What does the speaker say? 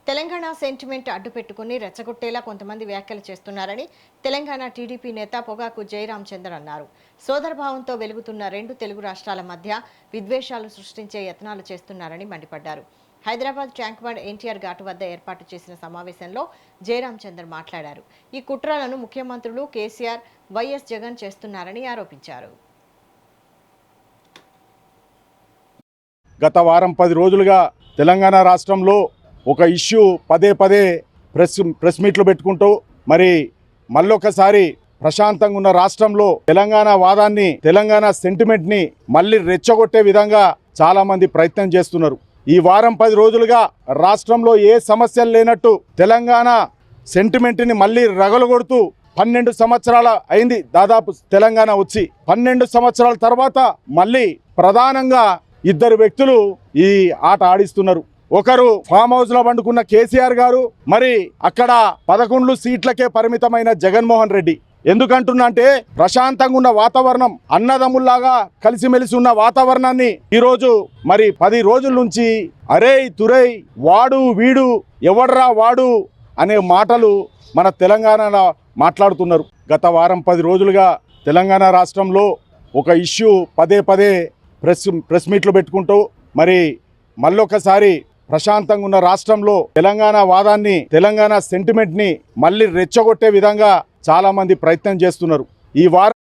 Telangana sentiment అడ్డుపెట్టుకుని రెచ్చగొట్టేలా కొంతమంది వ్యాఖ్యలు చేస్తున్నారని తెలంగాణ టీడీపీ నేత పొగాకు జయరామచందర్ అన్నారు. సోదరభావంతో వెలుగుతున్న రెండు తెలుగు రాష్ట్రాల మధ్య విద్వేషాలు సృష్టించే యత్నాలు చేస్తున్నారని మండిపడ్డారు. హైదరాబాద్ ట్యాంక్ బండ్ ఎన్టీఆర్ ఘాటు వద్ద ఏర్పాటు చేసిన సమావేశంలో జయరామచందర్ మాట్లాడారు. ఈ కుట్రలను ముఖ్యమంత్రులు కేసీఆర్, వైఎస్ జగన్ చేస్తున్నారని ఆరోపించారు. గత వారం 10 రోజులుగా తెలంగాణ రాష్ట్రంలో ఒక ఇష్యూ పదే ప్రెస్ మీట్లు పెట్టుకుంటూ మళ్ళొకసారి ప్రశాంతంగా ఉన్న రాష్ట్రంలో తెలంగాణ వాదాన్ని, తెలంగాణ సెంటిమెంట్ని మళ్ళీ రెచ్చగొట్టే విధంగా చాలామంది ప్రయత్నం చేస్తున్నారు. ఈ వారం 10 రోజులుగా రాష్ట్రంలో ఏ సమస్యలు లేనట్టు తెలంగాణ సెంటిమెంట్ని మళ్ళీ రగలగొడుతూ 12 సంవత్సరాల అయింది దాదాపు తెలంగాణ వచ్చి. 12 సంవత్సరాల తర్వాత మళ్ళీ ప్రధానంగా ఇద్దరు వ్యక్తులు ఈ ఆట ఆడిస్తున్నారు. ఒకరు ఫామ్ హౌస్ లో పండుకున్న కేసీఆర్ గారు, అక్కడ 11 సీట్లకే పరిమితమైన జగన్మోహన్ రెడ్డి. ఎందుకంటున్నా అంటే ప్రశాంతంగా ఉన్న వాతావరణం, అన్నదమ్ముల్లాగా కలిసిమెలిసి ఉన్న వాతావరణాన్ని ఈరోజు 10 రోజుల నుంచి అరేయ్ తురేయ్, వాడు వీడు, ఎవడ్రా వాడు అనే మాటలు మన తెలంగాణలో మాట్లాడుతున్నారు. గత వారం 10 రోజులుగా తెలంగాణ రాష్ట్రంలో ఒక ఇష్యూ పదే ప్రెస్ మీట్లు పెట్టుకుంటూ మళ్ళొకసారి ప్రశాంతంగా ఉన్న రాష్ట్రంలో తెలంగాణ వాదాన్ని, తెలంగాణ సెంటిమెంట్ని మళ్ళీ రెచ్చగొట్టే విధంగా చాలామంది ప్రయత్నం చేస్తున్నారు. ఈ వారం